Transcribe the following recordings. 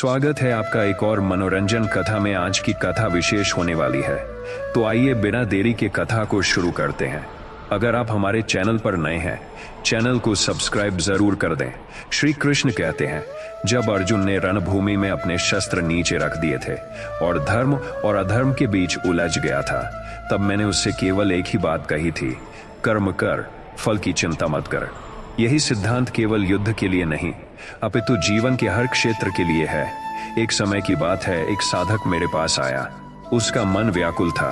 स्वागत है आपका एक और मनोरंजन कथा में। आज की कथा विशेष होने वाली है, तो आइए बिना देरी के कथा को शुरू करते हैं। अगर आप हमारे चैनल पर नए हैं, चैनल को सब्सक्राइब जरूर कर दें। श्री कृष्ण कहते हैं, जब अर्जुन ने रणभूमि में अपने शस्त्र नीचे रख दिए थे और धर्म और अधर्म के बीच उलझ गया था, तब मैंने उससे केवल एक ही बात कही थी, कर्म कर, फल की चिंता मत कर। यही सिद्धांत केवल युद्ध के लिए नहीं, अपितु जीवन के हर क्षेत्र के लिए है। एक समय की बात है, एक साधक मेरे पास आया। उसका मन व्याकुल था।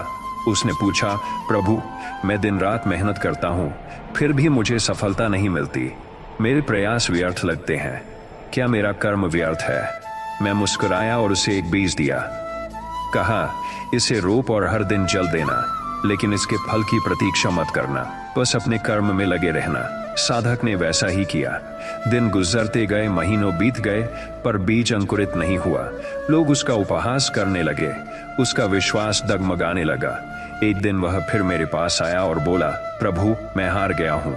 उसने पूछा, प्रभु, मैं दिन रात मेहनत करता हूँ, फिर भी मुझे सफलता नहीं मिलती। मेरे प्रयास व्यर्थ लगते हैं। क्या मेरा कर्म व्यर्थ है? मैं मुस्कुराया और उसे एक बीज दिया। कहा, इसे रोप और हर दिन जल देना, लेकिन इसके फल की प्रतीक्षा मत करना, बस अपने कर्म में लगे रहना। साधक ने वैसा ही किया। दिन गुजरते गए, महीनों बीत गए, पर बीज अंकुरित नहीं हुआ। लोग उसका उपहास करने लगे, उसका विश्वास डगमगाने लगा। एक दिन वह फिर मेरे पास आया और बोला, प्रभु, मैं हार गया हूँ।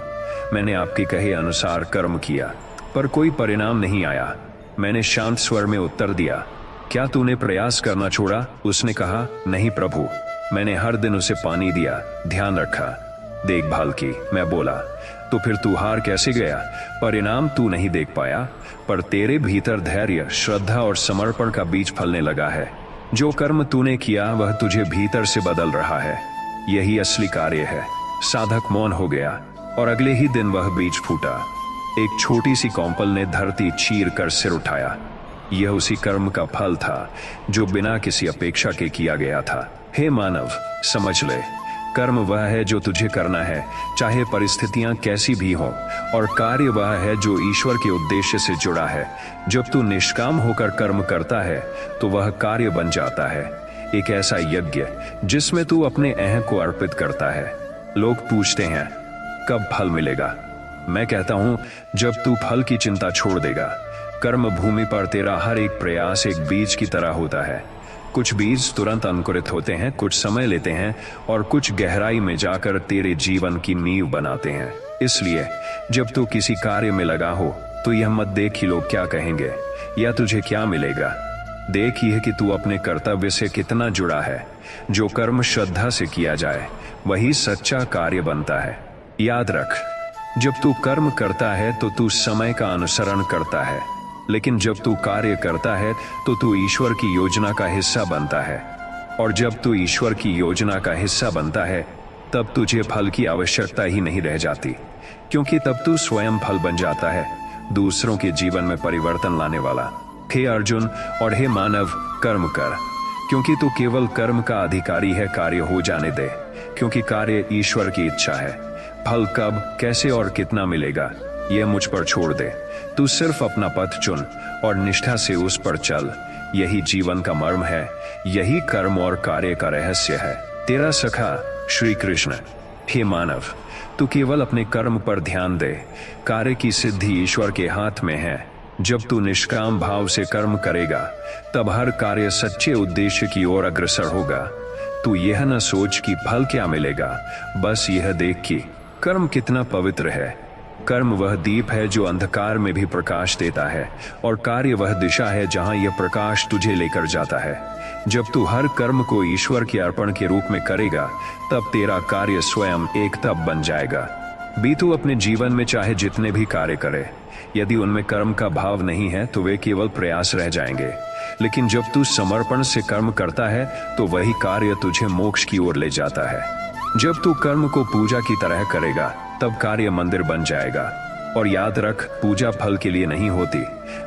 मैंने आपके कहे अनुसार कर्म किया, पर कोई परिणाम नहीं आया। मैंने शांत स्वर में उत्तर दिया, क्या तूने प्रयास करना छोड़ा? उसने कहा, नहीं प्रभु, मैंने हर दिन उसे पानी दिया, ध्यान रखा, देखभाल की। मैं बोला, तो फिर तू हार कैसे गया? परिणाम तू नहीं देख पाया, पर तेरे भीतर धैर्य, श्रद्धा और समर्पण का बीज फलने लगा है। जो कर्म तूने किया वह तुझे भीतर से बदल रहा है। यही असली कार्य है। साधक मौन हो गया और अगले ही दिन वह बीज फूटा। एक छोटी सी कौंपल ने धरती चीर कर सिर उठाया। यह उसी कर्म का फल था जो बिना किसी अपेक्षा के किया गया था। हे मानव, समझ ले, कर्म वह है जो तुझे करना है, चाहे परिस्थितियां कैसी भी हों, और कार्य वह है जो ईश्वर के उद्देश्य से जुड़ा है। जब तू निष्काम होकर कर्म करता है तो वह कार्य बन जाता है, एक ऐसा यज्ञ जिसमें तू अपने अहं को अर्पित करता है। लोग पूछते हैं, कब फल मिलेगा? मैं कहता हूं, जब तू फल की चिंता छोड़ देगा। कर्म भूमि पर तेरा हर एक प्रयास एक बीज की तरह होता है। कुछ बीज तुरंत अंकुरित होते हैं, कुछ समय लेते हैं, और कुछ गहराई में जाकर तेरे जीवन की नींव बनाते हैं। इसलिए जब तू किसी कार्य में लगा हो तो यह मत देख कि लोग क्या कहेंगे या तुझे क्या मिलेगा। देख यह कि तू अपने कर्तव्य से कितना जुड़ा है। जो कर्म श्रद्धा से किया जाए वही सच्चा कार्य बनता है। याद रख, जब तू कर्म करता है तो तू समय का अनुसरण करता है, लेकिन जब तू कार्य करता है तो तू ईश्वर की योजना का हिस्सा बनता है। और जब तू ईश्वर की योजना का हिस्सा बनता है तब तुझे फल की आवश्यकता ही नहीं रह जाती, क्योंकि तब तू स्वयं फल बन जाता है, दूसरों के जीवन में परिवर्तन लाने वाला। हे अर्जुन और हे मानव, कर्म कर, क्योंकि तू केवल कर्म का अधिकारी है। कार्य हो जाने दे, क्योंकि कार्य ईश्वर की इच्छा है। फल कब, कैसे और कितना मिलेगा, यह मुझ पर छोड़ दे। तू सिर्फ अपना पथ चुन और निष्ठा से उस पर चल। यही जीवन का मर्म है, यही कर्म और कार्य का रहस्य है। तेरा सखा श्री कृष्ण। हे मानव, तू केवल अपने कर्म पर ध्यान दे, कार्य की सिद्धि ईश्वर के हाथ में है। जब तू निष्काम भाव से कर्म करेगा तब हर कार्य सच्चे उद्देश्य की ओर अग्रसर होगा। तू यह न सोच कि फल क्या मिलेगा, बस यह देख कि कर्म कितना पवित्र है। कर्म वह दीप है जो अंधकार में भी प्रकाश देता है, और कार्य वह दिशा है जहां यह प्रकाश तुझे लेकर जाता है। जब तू हर कर्म को ईश्वर के अर्पण के रूप में करेगा तब तेरा कार्य स्वयं एक तप बन जाएगा। भी तू अपने जीवन में चाहे जितने भी कार्य करे, यदि उनमें कर्म का भाव नहीं है तो वे केवल प्रयास रह जाएंगे। लेकिन जब तू समर्पण से कर्म करता है तो वही कार्य तुझे मोक्ष की ओर ले जाता है। जब तू कर्म को पूजा की तरह करेगा तब कार्य मंदिर बन जाएगा। और याद रख, पूजा फल के लिए नहीं होती,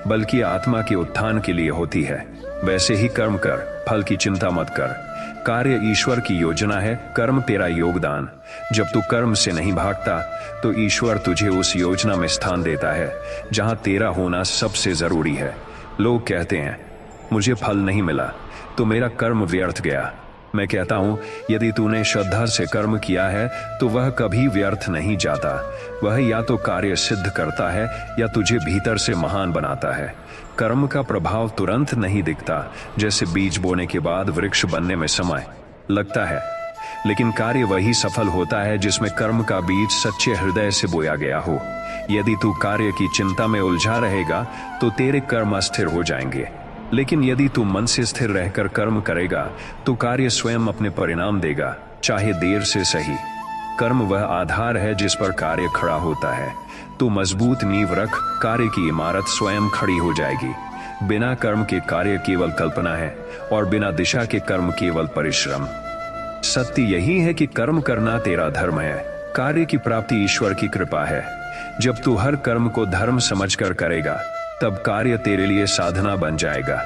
बल्कि आत्मा के उत्थान के लिए होती है। वैसे ही कर्म कर, फल की चिंता मत कर। कार्य ईश्वर की योजना है, कर्म तेरा योगदान। जब तू कर्म से नहीं भागता तो ईश्वर तुझे उस योजना में स्थान देता है जहां तेरा होना सबसे जरूरी है। लोग कहते हैं, मुझे फल नहीं मिला तो मेरा कर्म व्यर्थ गया। मैं कहता हूं, यदि तूने श्रद्धा से कर्म किया है तो वह कभी व्यर्थ नहीं जाता। वह या तो कार्य सिद्ध करता है या तुझे भीतर से महान बनाता है। कर्म का प्रभाव तुरंत नहीं दिखता, जैसे बीज बोने के बाद वृक्ष बनने में समय लगता है, लेकिन कार्य वही सफल होता है जिसमें कर्म का बीज सच्चे हृदय से बोया गया हो। यदि तू कार्य की चिंता में उलझा रहेगा तो तेरे कर्म अस्थिर हो जाएंगे। लेकिन यदि तू मन से स्थिर रहकर कर्म करेगा तो कार्य स्वयं अपने परिणाम देगा, चाहे देर से सही। कर्म वह आधार है जिस पर कार्य खड़ा होता है। तू मजबूत नींव रख, कार्य की इमारत स्वयं खड़ी हो जाएगी। बिना कर्म के कार्य केवल कल्पना है और बिना दिशा के कर्म केवल परिश्रम। सत्य यही है कि कर्म करना तेरा धर्म है, कार्य की प्राप्ति ईश्वर की कृपा है। जब तू हर कर्म को धर्म समझकर करेगा तब कार्य तेरे लिए साधना बन जाएगा।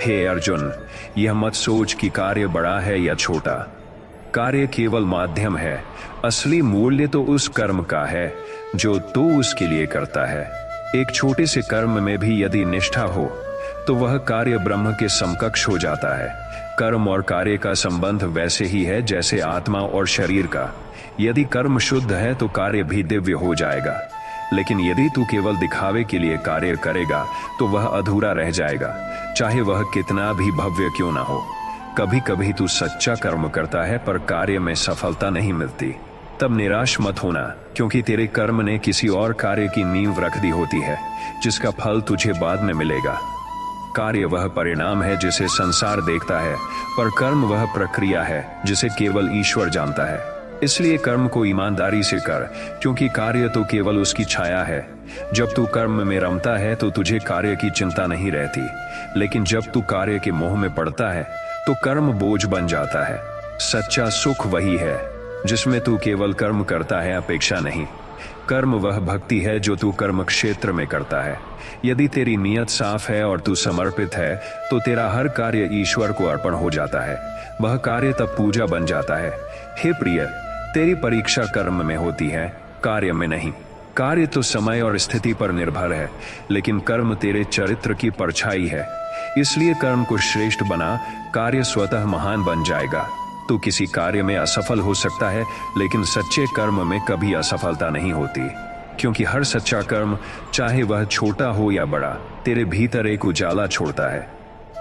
हे अर्जुन, यह मत सोच कि कार्य बड़ा है या छोटा। कार्य केवल माध्यम है, असली मूल्य तो उस कर्म का है जो तू उसके लिए करता है। एक छोटे से कर्म में भी यदि निष्ठा हो तो वह कार्य ब्रह्म के समकक्ष हो जाता है। कर्म और कार्य का संबंध वैसे ही है जैसे आत्मा और शरीर का। यदि कर्म शुद्ध है तो कार्य भी दिव्य हो जाएगा, लेकिन यदि तू केवल दिखावे के लिए कार्य करेगा तो वह अधूरा रह जाएगा, चाहे वह कितना भी भव्य क्यों ना हो। कभी कभी तू सच्चा कर्म करता है पर कार्य में सफलता नहीं मिलती, तब निराश मत होना, क्योंकि तेरे कर्म ने किसी और कार्य की नींव रख दी होती है जिसका फल तुझे बाद में मिलेगा। कार्य वह परिणाम है जिसे संसार देखता है, पर कर्म वह प्रक्रिया है जिसे केवल ईश्वर जानता है। इसलिए कर्म को ईमानदारी से कर, क्योंकि कार्य तो केवल उसकी छाया है। जब तू कर्म में रमता है तो तुझे कार्य की चिंता नहीं रहती, लेकिन जब तू कार्य के मोह में पड़ता है तो कर्म बोझ बन जाता है। सच्चा सुख वही है जिसमें तू केवल कर्म करता है, अपेक्षा नहीं। कर्म वह भक्ति है जो तू कर्म क्षेत्र में करता है। यदि तेरी नीयत साफ है और तू समर्पित है तो तेरा हर कार्य ईश्वर को अर्पण हो जाता है। वह कार्य तब पूजा बन जाता है। हे प्रिय, तेरी परीक्षा कर्म में होती है, कार्य में नहीं। कार्य तो समय और स्थिति पर निर्भर है, लेकिन कर्म तेरे चरित्र की परछाई है। इसलिए कर्म को श्रेष्ठ बना, कार्य स्वतः महान बन जाएगा। तू किसी कार्य में असफल हो सकता है, लेकिन सच्चे कर्म में कभी असफलता नहीं होती, क्योंकि हर सच्चा कर्म, चाहे वह छोटा हो या बड़ा, तेरे भीतर एक उजाला छोड़ता है।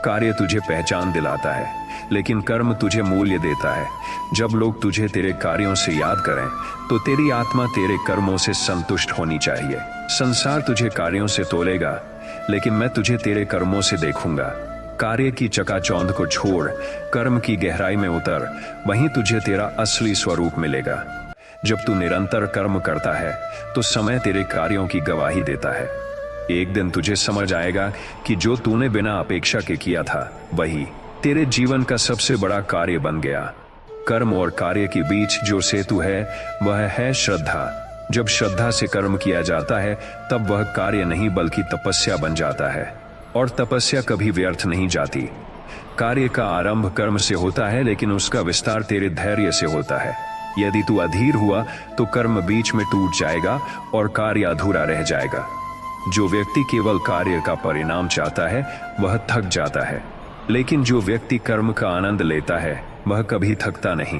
कार्य तुझे पहचान दिलाता है, लेकिन कर्म तुझे मूल्य देता है। जब लोग तुझे तेरे कार्यों से याद करें तो तेरी आत्मा तेरे कर्मों से संतुष्ट होनी चाहिए। संसार तुझे कार्यों से तोलेगा, लेकिन मैं तुझे तेरे कर्मों से देखूंगा। कार्य की चकाचौंध को छोड़, कर्म की गहराई में उतर, वहीं तुझे तेरा असली स्वरूप मिलेगा। जब तू निरंतर कर्म करता है तो समय तेरे कार्यों की गवाही देता है। एक दिन तुझे समझ आएगा कि जो तूने बिना अपेक्षा के किया था वही तेरे जीवन का सबसे बड़ा कार्य बन गया। कर्म और कार्य के बीच जो सेतु है वह है श्रद्धा। जब श्रद्धा से कर्म किया जाता है तब वह कार्य नहीं बल्कि तपस्या बन जाता है, और तपस्या कभी व्यर्थ नहीं जाती। कार्य का आरंभ कर्म से होता है, लेकिन उसका विस्तार तेरे धैर्य से होता है। यदि तू अधीर हुआ तो कर्म बीच में टूट जाएगा और कार्य अधूरा रह जाएगा। जो व्यक्ति केवल कार्य का परिणाम चाहता है वह थक जाता है, लेकिन जो व्यक्ति कर्म का आनंद लेता है वह कभी थकता नहीं,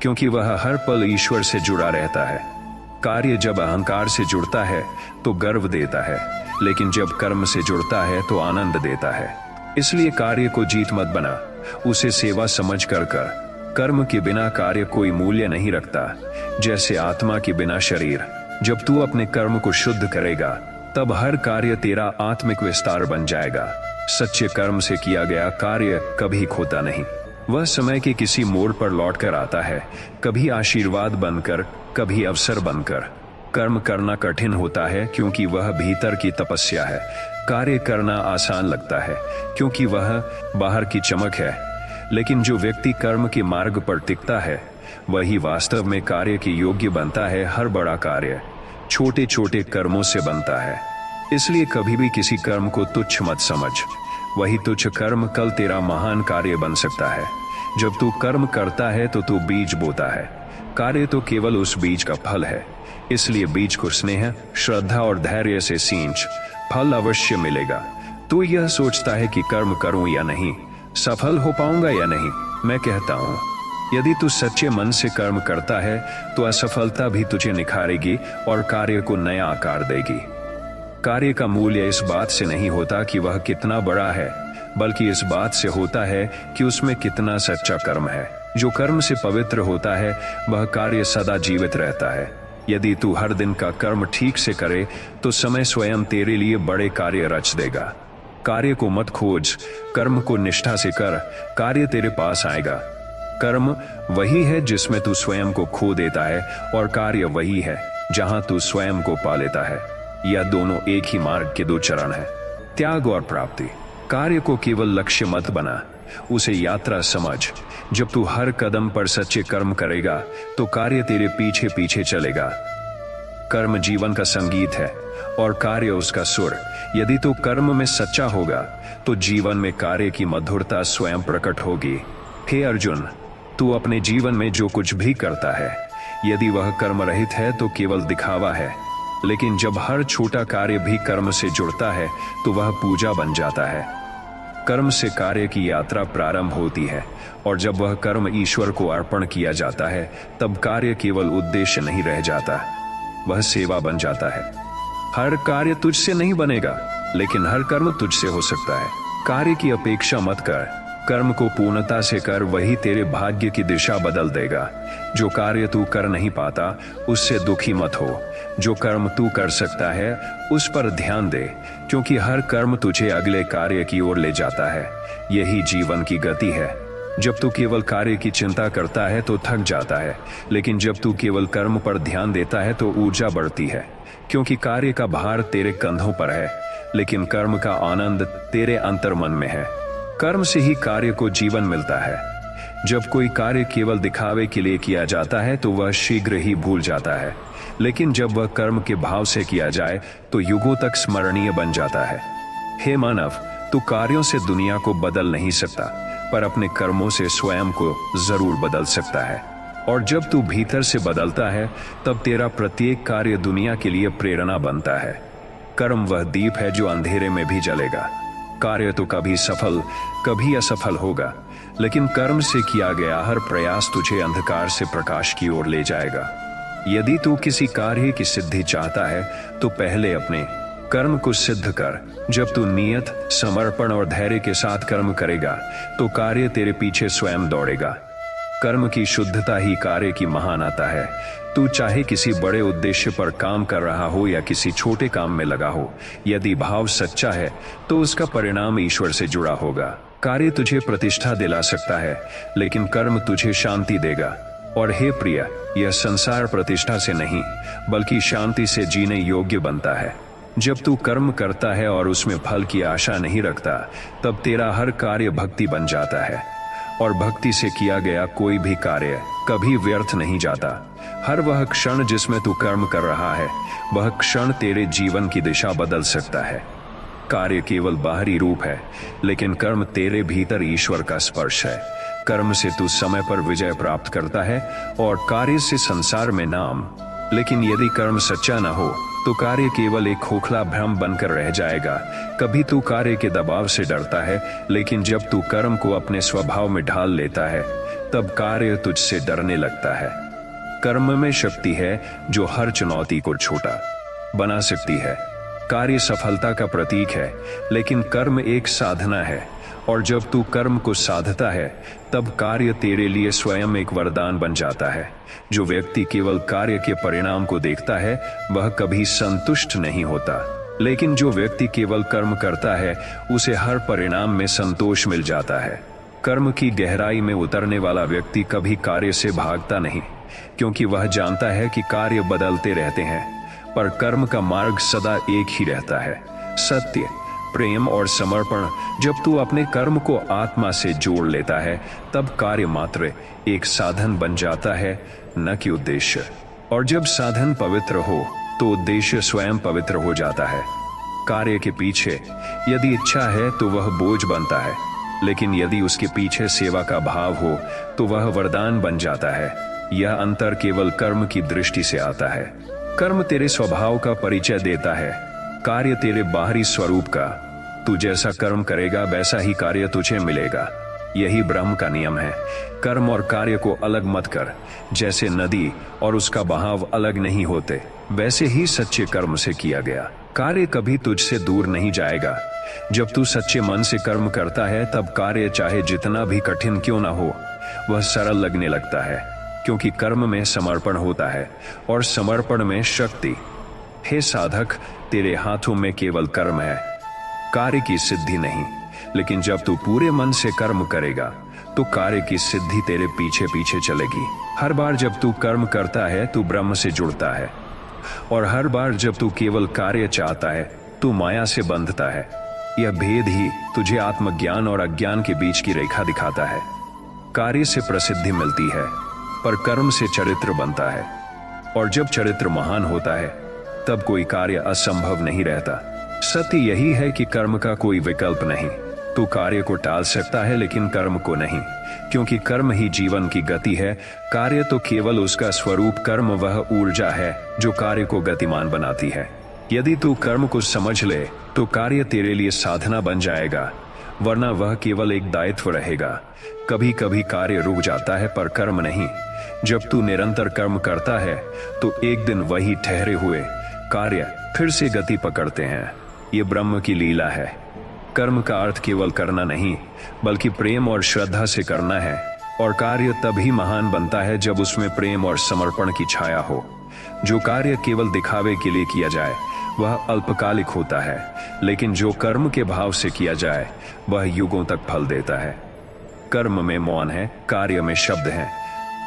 क्योंकि वह हर पल ईश्वर से जुड़ा रहता है। कार्य जब अहंकार से जुड़ता है तो गर्व देता है, लेकिन जब कर्म से जुड़ता है तो आनंद देता है। इसलिए कार्य को जीत मत बना, उसे सेवा समझ कर कर। कर्म के बिना कार्य कोई मूल्य नहीं रखता, जैसे आत्मा के बिना शरीर। जब तू अपने कर्म को शुद्ध करेगा तब हर कार्य तेरा आत्मिक विस्तार बन जाएगा। सच्चे कर्म से किया गया कार्य कभी खोता नहीं। वह समय के किसी मोड़ पर लौट कर आता है, कभी आशीर्वाद बनकर, कभी अवसर बनकर। कर्म करना कठिन होता है क्योंकि वह भीतर की तपस्या है। कार्य करना आसान लगता है क्योंकि वह बाहर की चमक है, लेकिन जो व्यक्ति कर्म के मार्ग पर टिकता है वही वास्तव में कार्य के योग्य बनता है। हर बड़ा कार्य छोटे छोटे कर्मों से बनता है। इसलिए कभी भी किसी कर्म को तुच्छ मत समझ। वही तुच्छ कर्म कल तेरा महान कार्य बन सकता है। जब तू कर्म करता है तो तू बीज बोता है, कार्य तो केवल उस बीज का फल है। इसलिए बीज को स्नेह, श्रद्धा और धैर्य से सींच, फल अवश्य मिलेगा। तू यह सोचता है कि कर्म करूं या नहीं, सफल हो पाऊंगा या नहीं। मैं कहता हूं, यदि तू सच्चे मन से कर्म करता है तो असफलता भी तुझे निखारेगी और कार्य को नया आकार देगी। कार्य का मूल्य इस बात से नहीं होता कि वह कितना बड़ा है, बल्कि इस बात से होता है कि उसमें कितना सच्चा कर्म है। जो कर्म से पवित्र होता है वह कार्य सदा जीवित रहता है। यदि तू हर दिन का कर्म ठीक से करे तो समय स्वयं तेरे लिए बड़े कार्य रच देगा। कार्य को मत खोज, कर्म को निष्ठा से कर, कार्य तेरे पास आएगा। कर्म वही है जिसमें तू स्वयं को खो देता है, और कार्य वही है जहां तू स्वयं को पा लेता है। यह दोनों एक ही मार्ग के दो चरण हैं, त्याग और प्राप्ति। कार्य को केवल लक्ष्य मत बना, उसे यात्रा समझ। जब तू हर कदम पर सच्चे कर्म करेगा तो कार्य तेरे पीछे पीछे चलेगा। कर्म जीवन का संगीत है और कार्य उसका सुर। यदि तू कर्म में सच्चा होगा तो जीवन में कार्य की मधुरता स्वयं प्रकट होगी। हे अर्जुन, तू अपने जीवन में जो कुछ भी करता है, यदि वह कर्म रहित है तो केवल दिखावा है, लेकिन जब हर छोटा कार्य भी कर्म से जुड़ता है तो वह पूजा बन जाता है। कर्म से कार्य की यात्रा प्रारंभ होती है, और जब वह कर्म ईश्वर को अर्पण किया जाता है तब कार्य केवल उद्देश्य नहीं रह जाता, वह सेवा बन जाता है। हर कार्य तुझसे नहीं बनेगा, लेकिन हर कर्म तुझसे हो सकता है। कार्य की अपेक्षा मत कर, कर्म को पूर्णता से कर, वही तेरे भाग्य की दिशा बदल देगा। जो कार्य तू कर नहीं पाता उससे दुखी मत हो, जो कर्म तू कर सकता है उस पर ध्यान दे, क्योंकि हर कर्म तुझे अगले कार्य की ओर ले जाता है। यही जीवन की गति है। जब तू केवल कार्य की चिंता करता है तो थक जाता है, लेकिन जब तू केवल कर्म पर ध्यान देता है तो ऊर्जा बढ़ती है, क्योंकि कार्य का भार तेरे कंधों पर है, लेकिन कर्म का आनंद तेरे अंतर्मन में है। कर्म से ही कार्य को जीवन मिलता है। जब कोई कार्य केवल दिखावे के लिए किया जाता है तो वह शीघ्र ही भूल जाता है, लेकिन जब वह कर्म के भाव से किया जाए तो युगों तक स्मरणीय बन जाता है। हे मानव, तू कार्यों से दुनिया को बदल नहीं सकता, पर अपने कर्मों से स्वयं को जरूर बदल सकता है। और जब तू भीतर से बदलता है तब तेरा प्रत्येक कार्य दुनिया के लिए प्रेरणा बनता है। कर्म वह दीप है जो अंधेरे में भी जलेगा। कार्य तो कभी सफल कभी असफल होगा, लेकिन कर्म से किया गया हर प्रयास तुझे अंधकार से प्रकाश की ओर ले जाएगा। यदि तू किसी कार्य की सिद्धि चाहता है तो पहले अपने कर्म को सिद्ध कर। जब तू नियत, समर्पण और धैर्य के साथ कर्म करेगा तो कार्य तेरे पीछे स्वयं दौड़ेगा। कर्म की शुद्धता ही कार्य की महानता है। तू चाहे किसी बड़े उद्देश्य पर काम कर रहा हो या किसी छोटे काम में लगा हो, यदि भाव सच्चा है तो उसका परिणाम ईश्वर से जुड़ा होगा। कार्य तुझे प्रतिष्ठा दिला सकता है, लेकिन कर्म तुझे शांति देगा। और हे प्रिय, यह संसार प्रतिष्ठा से नहीं बल्कि शांति से जीने योग्य बनता है। जब तू कर्म करता है और उसमें फल की आशा नहीं रखता, तब तेरा हर कार्य भक्ति बन जाता है, और भक्ति से किया गया कोई भी कार्य कभी व्यर्थ नहीं जाता। हर वह क्षण जिसमें तू कर्म कर रहा है, वह क्षण तेरे जीवन की दिशा बदल सकता है। कार्य केवल बाहरी रूप है, लेकिन कर्म तेरे भीतर ईश्वर का स्पर्श है। कर्म से तू समय पर विजय प्राप्त करता है और कार्य से संसार में नाम। लेकिन यदि कर्म सच्चा न हो तो कार्य केवल एक खोखला भ्रम बनकर रह जाएगा। कभी तू कार्य के दबाव से डरता है, लेकिन जब तू कर्म को अपने स्वभाव में ढाल लेता है तब कार्य तुझसे डरने लगता है। कर्म में शक्ति है जो हर चुनौती को छोटा बना सकती है। कार्य सफलता का प्रतीक है, लेकिन कर्म एक साधना है, और जब तू कर्म को साधता है तब कार्य तेरे लिए स्वयं एक वरदान बन जाता है। जो व्यक्ति केवल कार्य के परिणाम को देखता है वह कभी संतुष्ट नहीं होता, लेकिन जो व्यक्ति केवल कर्म करता है उसे हर परिणाम में संतोष मिल जाता है। कर्म की गहराई में उतरने वाला व्यक्ति कभी कार्य से भागता नहीं, क्योंकि वह जानता है कि कार्य बदलते रहते हैं, पर कर्म का मार्ग सदा एक ही रहता है, सत्य, प्रेम और समर्पण। जब तू अपने कर्म को आत्मा से जोड़ लेता है तब कार्य मात्र एक साधन बन जाता है, न कि उद्देश्य। और जब साधन पवित्र हो तो उद्देश्य स्वयं पवित्र हो जाता है। कार्य के पीछे यदि इच्छा है तो वह बोझ बनता है, लेकिन यदि उसके पीछे सेवा का भाव हो तो वह वरदान बन जाता है। यह अंतर केवल कर्म की दृष्टि से आता है। कर्म तेरे स्वभाव का परिचय देता है, कार्य तेरे बाहरी स्वरूप का। तू जैसा कर्म करेगा वैसा ही कार्य तुझे मिलेगा। यही ब्रह्म का नियम है। कर्म और कार्य को अलग मत कर। जैसे नदी और उसका बहाव अलग नहीं होते, वैसे ही सच्चे कर्म से किया गया कार्य कभी तुझसे दूर नहीं जाएगा। जब तू सच्चे मन से कर्म करता है तब कार्य चाहे जितना भी कठिन क्यों ना हो, वह सरल लगने लगता है, क्योंकि कर्म में समर्पण होता है और समर्पण में शक्ति। हे साधक, तेरे हाथों में केवल कर्म है। कार्य की सिद्धि नहीं। लेकिन जब तू पूरे मन से कर्म करेगा तो कार्य की सिद्धि तेरे पीछे पीछे चलेगी। हर बार जब तू कर्म करता है तू ब्रह्म से जुड़ता है, और हर बार जब तू केवल कार्य चाहता है तू माया से बंधता है। यह भेद ही तुझे आत्मज्ञान और अज्ञान के बीच की रेखा दिखाता है। कार्य से प्रसिद्धि मिलती है, पर कर्म से चरित्र बनता है, और जब चरित्र महान होता है तब कोई कार्य असंभव नहीं रहता। सत्य यही है कि कर्म का कोई विकल्प नहीं। तू कार्य को टाल सकता है लेकिन कर्म को नहीं, क्योंकि कर्म ही जीवन की गति है। कार्य तो केवल उसका स्वरूप, कर्म वह ऊर्जा है जो कार्य को गतिमान बनाती है। यदि तू कर्म को समझ ले तो कार्य तेरे लिए साधना बन जाएगा, वरना वह केवल एक दायित्व रहेगा। कभी कभी कार्य रुक जाता है पर कर्म नहीं। जब तू निरंतर कर्म करता है तो एक दिन वही ठहरे हुए कार्य फिर से गति पकड़ते हैं। ये ब्रह्म की लीला है। कर्म का अर्थ केवल करना नहीं, बल्कि प्रेम और श्रद्धा से करना है, और कार्य तभी महान बनता है जब उसमें प्रेम और समर्पण की छाया हो। जो कार्य केवल दिखावे के लिए किया जाए वह अल्पकालिक होता है, लेकिन जो कर्म के भाव से किया जाए वह युगों तक फल देता है। कर्म में मौन है, कार्य में शब्द है,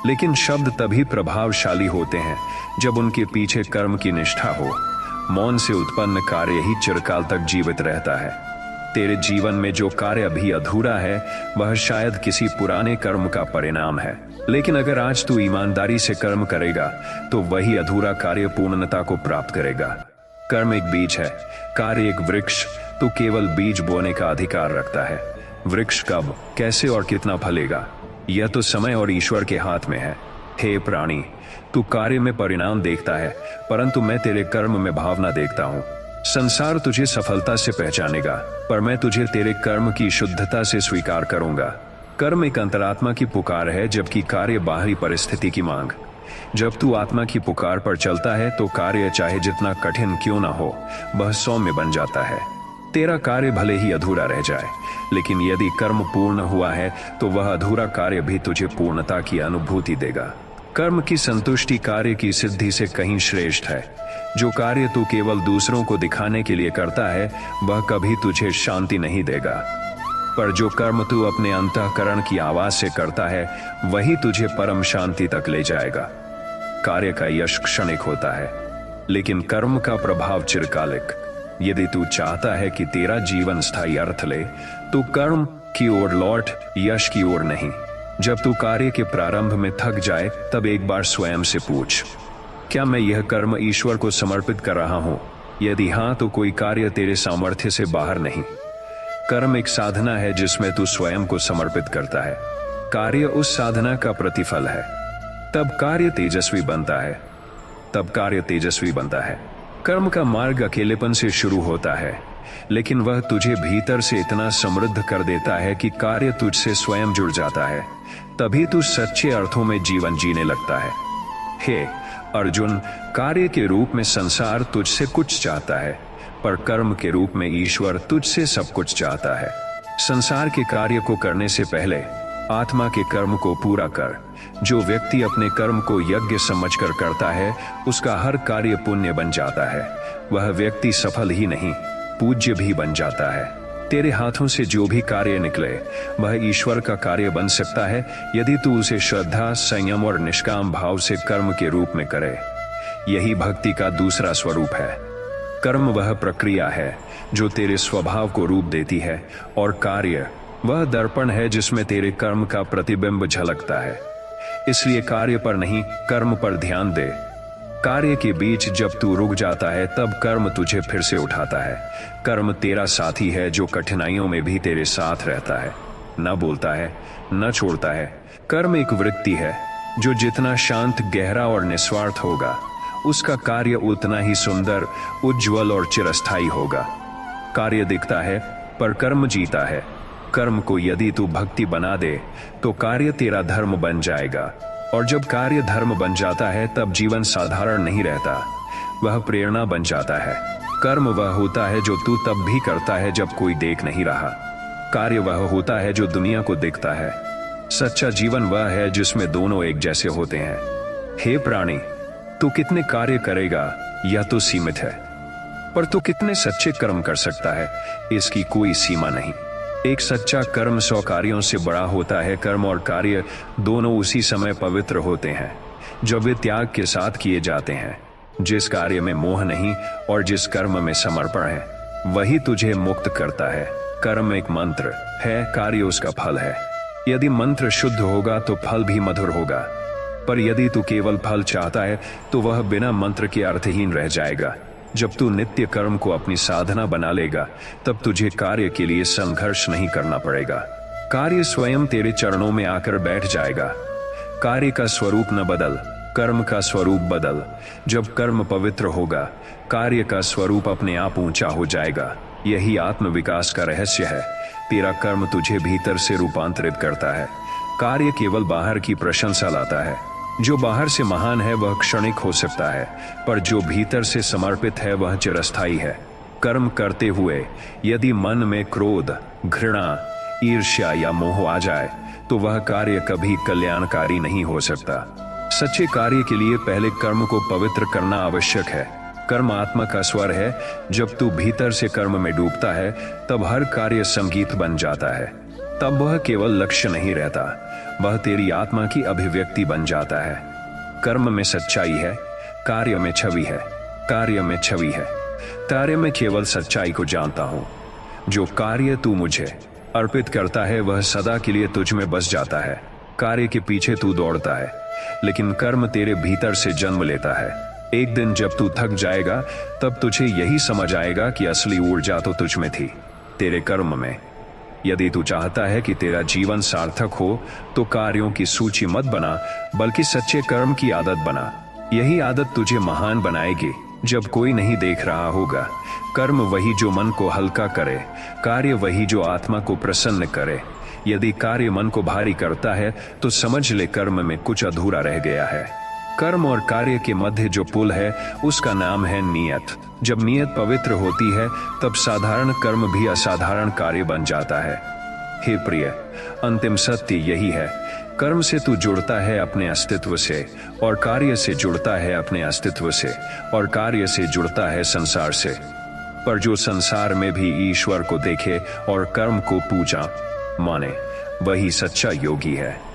लेकिन शब्द तभी प्रभावशाली होते हैं जब उनके पीछे कर्म की निष्ठा हो। मौन से उत्पन्न कार्य ही चिरकाल तक जीवित रहता है। तेरे जीवन में जो कार्य अभी अधूरा है वह शायद किसी पुराने कर्म का परिणाम है, लेकिन अगर आज तू ईमानदारी से कर्म करेगा तो वही अधूरा कार्य पूर्णता को प्राप्त करेगा। कर्म एक बीज है, कार्य एक वृक्ष। तू केवल बीज बोने का अधिकार रखता है। वृक्ष कब, कैसे और कितना फलेगा यह तो समय और ईश्वर के हाथ में है। हे प्राणी, तू कार्य में परिणाम देखता है, परंतु मैं तेरे कर्म में भावना देखता हूँ। संसार तुझे सफलता से पहचानेगा, पर मैं तुझे तेरे कर्म की शुद्धता से स्वीकार करूंगा। कर्म एक अंतरात्मा की पुकार है, जबकि कार्य बाहरी परिस्थिति की मांग। जब तू आत्मा की पुकार पर चलता है तो कार्य चाहे जितना कठिन क्यों ना हो वह सौम्य बन जाता है। तेरा कार्य भले ही अधूरा रह जाए, लेकिन यदि कर्म पूर्ण हुआ है तो वह अधूरा कार्य भी तुझे पूर्णता की अनुभूति देगा। कर्म की संतुष्टि कार्य की सिद्धि से कहीं श्रेष्ठ है। जो कार्य तू केवल दूसरों को दिखाने के लिए करता है वह कभी तुझे शांति नहीं देगा, पर जो कर्म तू अपने अंतःकरण की आवाज से करता है वही तुझे परम शांति तक ले जाएगा। कार्य का यश क्षणिक होता है, लेकिन कर्म का प्रभाव चिरकालिक। यदि तू चाहता है कि तेरा जीवन स्थायी अर्थ ले तो कर्म की ओर लौट, यश की ओर नहीं। जब तू कार्य के प्रारंभ में थक जाए तब एक बार स्वयं से पूछ, क्या मैं यह कर्म ईश्वर को समर्पित कर रहा हूं? यदि हां तो कोई कार्य तेरे सामर्थ्य से बाहर नहीं। कर्म एक साधना है जिसमें तू स्वयं को समर्पित करता है। कार्य उस साधना का प्रतिफल है। तब कार्य तेजस्वी बनता है, तब कार्य तेजस्वी बनता है। कर्म का मार्ग अकेलेपन से शुरू होता है, लेकिन वह तुझे भीतर से इतना समृद्ध कर देता है कि कार्य तुझसे स्वयं जुड़ जाता है। तभी तू सच्चे अर्थों में जीवन जीने लगता है। हे अर्जुन, कार्य के रूप में संसार तुझसे कुछ चाहता है, पर कर्म के रूप में ईश्वर तुझसे सब कुछ चाहता है। संसार के कार्य को करने से पहले आत्मा के कर्म को पूरा कर। जो व्यक्ति अपने कर्म को यज्ञ समझकर करता है उसका हर कार्य पुण्य बन जाता है। वह व्यक्ति सफल ही नहीं पूज्य भी बन जाता है। तेरे हाथों से जो भी कार्य निकले वह ईश्वर का कार्य बन सकता है यदि तू उसे श्रद्धा, संयम और निष्काम भाव से कर्म के रूप में करे। यही भक्ति का दूसरा स्वरूप है। कर्म वह प्रक्रिया है जो तेरे स्वभाव को रूप देती है, और कार्य वह दर्पण है जिसमें तेरे कर्म का प्रतिबिंब झलकता है। इसलिए कार्य पर नहीं, कर्म पर ध्यान दे। कार्य के बीच जब तू रुक जाता है तब कर्म तुझे फिर से उठाता है। कर्म तेरा साथी है जो कठिनाइयों में भी तेरे साथ रहता है, न बोलता है, न छोड़ता है। कर्म एक वृत्ति है जो जितना शांत, गहरा और निस्वार्थ होगा उसका कार्य उतना ही सुंदर, उज्जवल और चिरस्थायी होगा। कार्य दिखता है पर कर्म जीता है। कर्म को यदि तू भक्ति बना दे तो कार्य तेरा धर्म बन जाएगा, और जब कार्य धर्म बन जाता है तब जीवन साधारण नहीं रहता, वह प्रेरणा बन जाता है। कर्म वह होता है जो तू तब भी करता है जब कोई देख नहीं रहा। कार्य वह होता है जो दुनिया को दिखता है। सच्चा जीवन वह है जिसमें दोनों एक जैसे होते हैं। हे प्राणी, तू कितने कार्य करेगा यह तो सीमित है, पर तू कितने सच्चे कर्म कर सकता है, इसकी कोई सीमा नहीं। एक सच्चा कर्म 100 कार्यों से बड़ा होता है। कर्म और कार्य दोनों उसी समय पवित्र होते हैं जब वे त्याग के साथ किए जाते हैं। जिस कार्य में मोह नहीं और जिस कर्म में समर्पण है, वही तुझे मुक्त करता है। कर्म एक मंत्र है, कार्य उसका फल है। यदि मंत्र शुद्ध होगा तो फल भी मधुर होगा, पर यदि तू केवल फल चाहता है तो वह बिना मंत्र के अर्थहीन रह जाएगा। जब तू नित्य कर्म को अपनी साधना बना लेगा, तब तुझे कार्य के लिए संघर्ष नहीं करना पड़ेगा। कार्य स्वयं तेरे चरणों में आकर बैठ जाएगा। कार्य का स्वरूप न बदल, कर्म का स्वरूप बदल। जब कर्म पवित्र होगा, कार्य का स्वरूप अपने आप ऊंचा हो जाएगा। यही आत्म विकास का रहस्य है। तेरा कर्म तुझे भीतर से रूपांतरित करता है, कार्य केवल बाहर की प्रशंसा लाता है। जो बाहर से महान है वह क्षणिक हो सकता है, पर जो भीतर से समर्पित है वह चिरस्थायी है। कर्म करते हुए यदि मन में क्रोध, घृणा, ईर्ष्या या मोह आ जाए तो वह कार्य कभी कल्याणकारी नहीं हो सकता। सच्चे कार्य के लिए पहले कर्म को पवित्र करना आवश्यक है। कर्म आत्मा का स्वर है। जब तू भीतर से कर्म में डूबता है, तब हर कार्य संगीत बन जाता है। तब वह केवल लक्ष्य नहीं रहता, वह तेरी आत्मा की अभिव्यक्ति बन जाता है। कर्म में सच्चाई है, कार्य में छवि है। कार्य में छवि है, कार्य में केवल सच्चाई को जानता हूं। जो कार्य तू मुझे अर्पित करता है वह सदा के लिए तुझ में बस जाता है। कार्य के पीछे तू दौड़ता है, लेकिन कर्म तेरे भीतर से जन्म लेता है। एक दिन जब तू थक जाएगा, तब तुझे यही समझ आएगा कि असली ऊर्जा तो तुझ में थी, तेरे कर्म में। यदि तू चाहता है कि तेरा जीवन सार्थक हो, तो कार्यों की सूची मत बना, बल्कि सच्चे कर्म की आदत बना। यही आदत तुझे महान बनाएगी। जब कोई नहीं देख रहा होगा, कर्म वही जो मन को हल्का करे, कार्य वही जो आत्मा को प्रसन्न करे। यदि कार्य मन को भारी करता है, तो समझ ले कर्म में कुछ अधूरा रह गया है। कर्म और कार्य के मध्य जो पुल है, उसका नाम है नियत। जब नियत पवित्र होती है, तब साधारण कर्म भी असाधारण कार्य बन जाता है। हे प्रिय, अंतिम सत्य यही है। कर्म से तू जुड़ता है अपने अस्तित्व से, और कार्य से जुड़ता है अपने अस्तित्व से, और कार्य से जुड़ता है संसार से। पर जो संसार में भी ईश्वर को देखे और कर्म को पूजा माने, वही सच्चा योगी है।